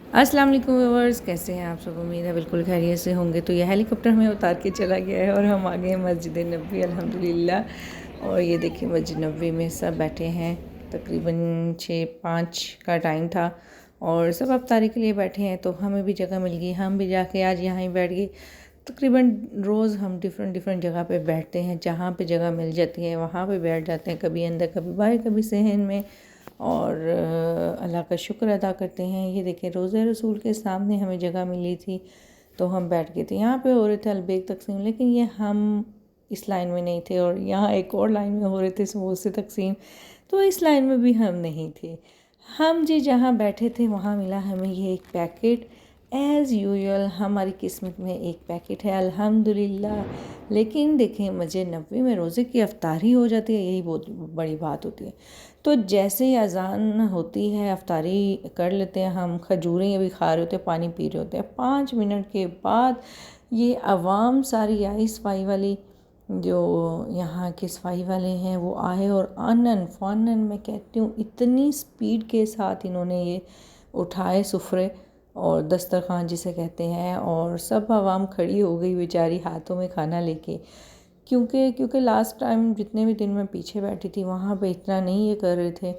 अस्सलाम वालेकुम व्यूअर्स, कैसे हैं आप सब। उम्मीद है बिल्कुल खैरियत से होंगे। तो ये हेलीकॉप्टर हमें उतार के चला गया है और हम आ गए हैं मस्जिद नबवी अल्हम्दुलिल्लाह। और ये देखिए मस्जिद नबवी में सब बैठे हैं। तकरीबन 6-5 का टाइम था और सब अफ्तारी के लिए बैठे हैं। तो हमें भी जगह मिल गई, हम भी जाके आज यहाँ ही बैठ गए। तकरीबन रोज़ हम डिफरेंट जगह पे बैठते हैं, जहाँ पे जगह मिल जाती है वहाँ पे बैठ जाते हैं, कभी अंदर कभी बाहर कभी सहन में। और अल्लाह का शुक्र अदा करते हैं। ये देखें रोज़े रसूल के सामने हमें जगह मिली थी तो हम बैठ गए थे। यहाँ पे हो रहे थे अलबेग तकसीम, लेकिन ये हम इस लाइन में नहीं थे और यहाँ एक और लाइन में हो रहे थे समोसे तकसीम, तो इस लाइन में भी हम नहीं थे। हम जी जहाँ बैठे थे वहाँ मिला हमें ये एक पैकेट। एज़ यूजुअल हमारी किस्मत में एक पैकेट है अल्हम्दुलिल्लाह। लेकिन देखें मस्जिद नबवी में रोज़े की अफ्तारी हो जाती है, यही बहुत बड़ी बात होती है। तो जैसे ही अज़ान होती है अफ्तारी कर लेते हैं हम। खजूरें अभी खा रहे होते हैं, पानी पी रहे होते हैं। 5 मिनट के बाद ये अवाम सारी आई, सफाई वाली जो यहाँ के सफाई वाले हैं वो आए और आनन फानन मैं कहती हूँ इतनी स्पीड के साथ इन्होंने ये उठाए सुफरे और दस्तरखान जिसे कहते हैं, और सब आवाम खड़ी हो गई बेचारी हाथों में खाना लेके। क्योंकि लास्ट टाइम जितने भी दिन मैं पीछे बैठी थी वहाँ पे इतना नहीं ये कर रहे थे,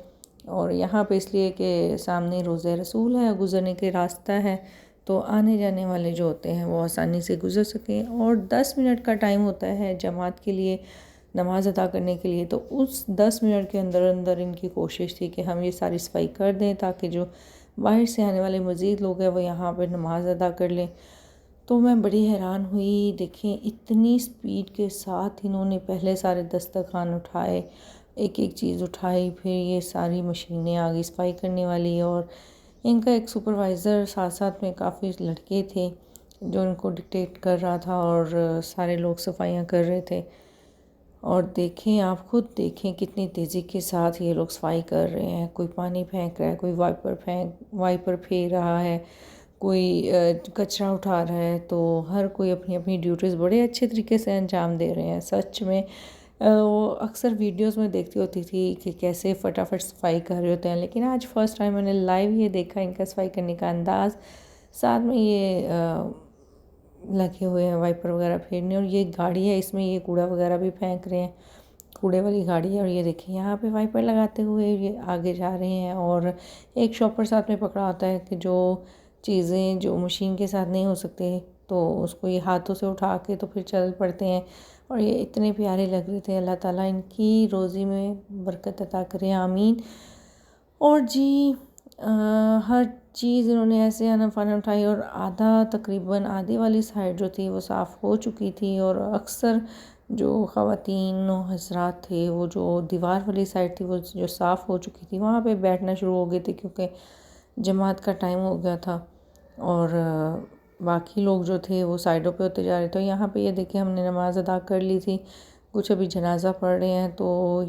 और यहाँ पे इसलिए कि सामने रोज़े रसूल है, गुज़रने के रास्ता है, तो आने जाने वाले जो होते हैं वो आसानी से गुज़र सकें। और 10 मिनट का टाइम होता है जमात के लिए, नमाज़ अदा करने के लिए। तो उस 10 मिनट के अंदर अंदर इनकी कोशिश थी कि हम ये सारी सफाई कर दें ताकि जो बाहर से आने वाले मज़ीद लोग हैं वो यहाँ पर नमाज़ अदा कर लें। तो मैं बड़ी हैरान हुई, देखें इतनी स्पीड के साथ इन्होंने पहले सारे दस्तरखान उठाए, एक एक चीज़ उठाई, फिर ये सारी मशीनें आ गई सफाई करने वाली। और इनका एक सुपरवाइज़र साथ साथ में काफ़ी लड़के थे जो इनको डिक्टेट कर रहा था और सारे लोग सफाइयाँ कर रहे थे। और देखें आप खुद देखें कितनी तेज़ी के साथ ये लोग सफाई कर रहे हैं। कोई पानी फेंक रहा है, कोई वाइपर फेर रहा है, कोई कचरा उठा रहा है। तो हर कोई अपनी अपनी ड्यूटीज़ बड़े अच्छे तरीके से अंजाम दे रहे हैं। सच में वो अक्सर वीडियोस में देखती होती थी कि कैसे फटाफट सफाई कर रहे होते हैं, लेकिन आज फर्स्ट टाइम मैंने लाइव ये देखा इनका सफाई करने का अंदाज़। साथ में ये लगे हुए हैं वाइपर वगैरह फेरने, और ये गाड़ी है इसमें ये कूड़ा वगैरह भी फेंक रहे हैं, कूड़े वाली गाड़ी है। और ये देखिए यहाँ पे वाइपर लगाते हुए ये आगे जा रहे हैं। और एक शॉपर साथ में पकड़ा होता है कि जो चीज़ें जो मशीन के साथ नहीं हो सकते तो उसको ये हाथों से उठा के तो फिर चल पड़ते हैं। और ये इतने प्यारे लग रहे थे। अल्लाह ताला इनकी रोज़ी में बरकत अता करे, आमीन। और जी हर चीज़ इन्होंने ऐसे आना-फाना उठाई और तकरीबन आधी वाली साइड जो थी वो साफ़ हो चुकी थी। और अक्सर जो ख़वातीन और हज़रात थे वो जो दीवार वाली साइड थी वो जो साफ़ हो चुकी थी वहाँ पे बैठना शुरू हो गए थे, क्योंकि जमात का टाइम हो गया था। और बाकी लोग जो थे वो साइडों पे होते जा रहे थे। तो यहाँ पे ये देखिए हमने नमाज़ अदा कर ली थी, कुछ अभी जनाजा पढ़ रहे हैं। तो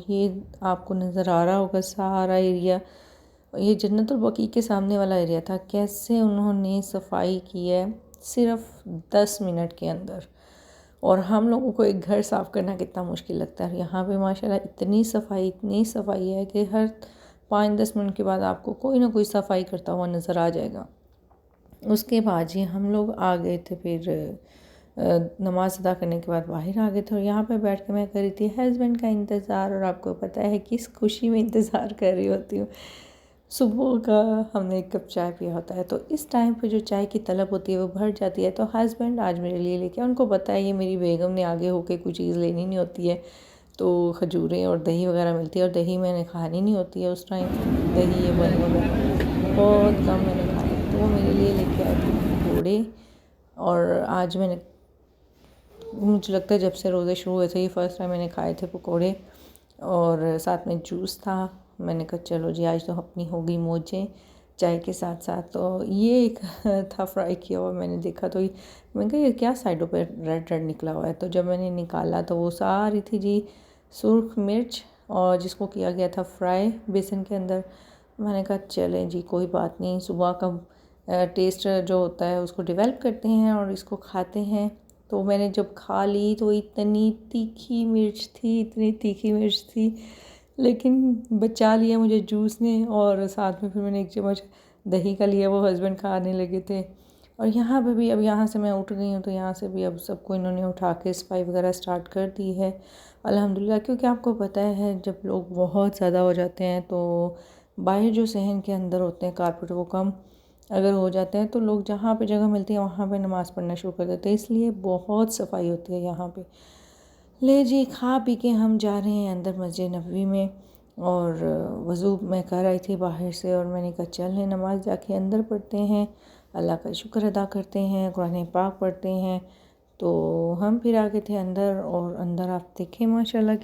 ये आपको नज़र आ रहा होगा सारा एरिया, ये जन्नतुल बकी के सामने वाला एरिया था। कैसे उन्होंने सफाई की है सिर्फ 10 मिनट के अंदर। और हम लोगों को एक घर साफ़ करना कितना मुश्किल लगता है, यहाँ पे माशाल्लाह इतनी सफाई है कि हर 5-10 मिनट के बाद आपको कोई ना कोई सफाई करता हुआ नज़र आ जाएगा। उसके बाद जी हम लोग आ गए थे, फिर नमाज़ अदा करने के बाद बाहर आ गए थे। और यहाँ पे बैठ के मैं कर रही थी हस्बैंड का इंतज़ार, और आपको पता है किस खुशी में इंतज़ार कर रही होती हूँ। सुबह का हमने एक कप चाय पिया होता है, तो इस टाइम पे जो चाय की तलब होती है वो बढ़ जाती है। तो हस्बैंड आज मेरे लिए लेके, उनको पता है ये मेरी बेगम ने आगे होके कोई चीज़ लेनी नहीं होती है, तो खजूरें और दही वगैरह मिलती है। और दही मैंने खानी नहीं होती है उस टाइम, दही ये बन वगैरह बहुत कम मैंने खाया, तो वो मेरे लिए लेके आए थे पकौड़े। और आज मैंने, मुझे लगता है जब से रोज़े शुरू हुए थे ये फर्स्ट टाइम मैंने खाए थे पकौड़े, और साथ में जूस था। मैंने कहा चलो जी आज तो अपनी होगी मौजें चाय के साथ साथ। तो ये एक था फ्राई किया हुआ, मैंने देखा तो मैंने कहा ये क्या साइडों पे रेड रेड निकला हुआ है। तो जब मैंने निकाला तो वो सारी थी जी सुर्ख मिर्च, और जिसको किया गया था फ्राई बेसन के अंदर। मैंने कहा चलें जी कोई बात नहीं, सुबह का टेस्ट जो होता है उसको डेवलप करते हैं और इसको खाते हैं। तो मैंने जब खा ली तो इतनी तीखी मिर्च थी, इतनी तीखी मिर्च थी, लेकिन बचा लिया मुझे जूस ने। और साथ में फिर मैंने एक चम्मच दही का लिया वो हस्बैंड खाने लगे थे। और यहाँ पे भी अब यहाँ से मैं उठ गई हूँ तो यहाँ से भी अब सबको इन्होंने उठा के सफाई वगैरह स्टार्ट कर दी है अल्हम्दुलिल्लाह। क्योंकि आपको पता है जब लोग बहुत ज़्यादा हो जाते हैं तो बाहर जो सहन के अंदर होते हैं कारपेट वो कम अगर हो जाते हैं तो लोग जहाँ पे जगह मिलती है वहाँ पे नमाज़ पढ़ना शुरू कर देते हैं, इसलिए बहुत सफाई होती है यहाँ पे। ले जी खा पी के हम जा रहे हैं अंदर मस्जिद नबवी में। और वज़ू मैं कर आई थी बाहर से और मैंने कहा चल है नमाज़ जाके अंदर पढ़ते हैं, अल्लाह का शुक्र अदा करते हैं, कुरान पाक पढ़ते हैं। तो हम फिर आ गए थे अंदर और अंदर आप देखें माशाल्लाह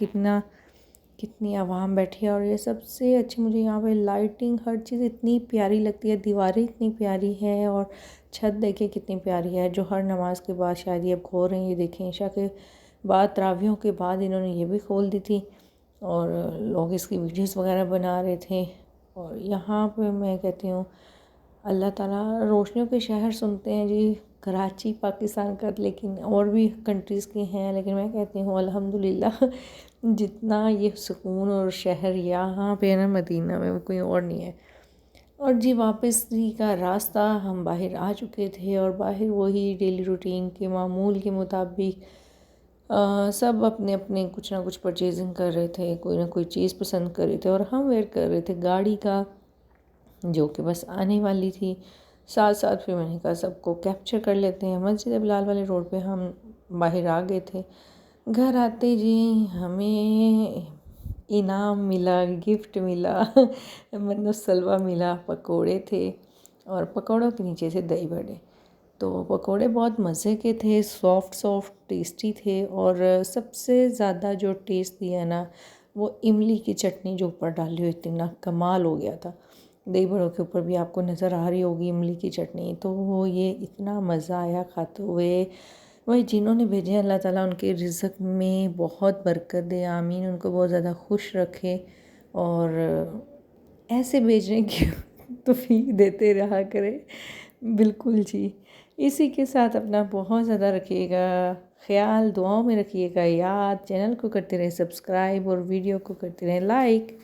कितनी आवाम बैठी है। और ये सबसे अच्छी मुझे यहाँ पे लाइटिंग हर चीज़ इतनी प्यारी लगती है, दीवारें इतनी प्यारी है और छत देखिए कितनी प्यारी है जो हर नमाज के बाद शायद ये अब खोल रहे हैं। ये देखें ईशा के बाद तरावियों के बाद इन्होंने ये भी खोल दी थी और लोग इसकी वीडियोस वगैरह बना रहे थे। और यहाँ पे मैं कहती हूँ अल्लाह ताला रोशनियों के शहर सुनते हैं जी कराची पाकिस्तान का, लेकिन और भी कंट्रीज़ के हैं, लेकिन मैं कहती हूँ अल्हम्दुलिल्लाह जितना ये सुकून और शहर यहाँ पे ना मदीना में वो कोई और नहीं है। और जी वापसी का रास्ता हम बाहर आ चुके थे और बाहर वही डेली रूटीन के मामूल के मुताबिक सब अपने अपने कुछ ना कुछ परचेजिंग कर रहे थे, कोई ना कोई चीज़ पसंद कर रहे थे और हम वेट कर रहे थे गाड़ी का जो कि बस आने वाली थी। साथ साथ फिर मैंने कहा सबको कैप्चर कर लेते हैं। मस्जिद बिलाल वाले रोड पे हम बाहर आ गए थे। घर आते जी हमें इनाम मिला, गिफ्ट मिला मन्नो सलवा मिला, पकोड़े थे और पकोड़ों के नीचे से दही बड़े। तो पकोड़े बहुत मज़े के थे, सॉफ्ट सॉफ्ट टेस्टी थे और सबसे ज़्यादा जो टेस्ट दिया ना वो इमली की चटनी जो ऊपर डाली हुई इतना कमाल हो गया था। दही बड़ों के ऊपर भी आपको नज़र आ रही होगी इमली की चटनी, तो वो ये इतना मज़ा आया खाते हुए। वही जिन्होंने भेजे अल्लाह ताला उनके रिज़्क़ में बहुत बरकत दे, आमीन, उनको बहुत ज़्यादा खुश रखे और ऐसे भेजने की तौफीक देते रहा करे। बिल्कुल जी। इसी के साथ अपना बहुत ज़्यादा रखिएगा ख्याल, दुआओं में रखिएगा याद। चैनल को करते रहें सब्सक्राइब और वीडियो को करते रहें लाइक।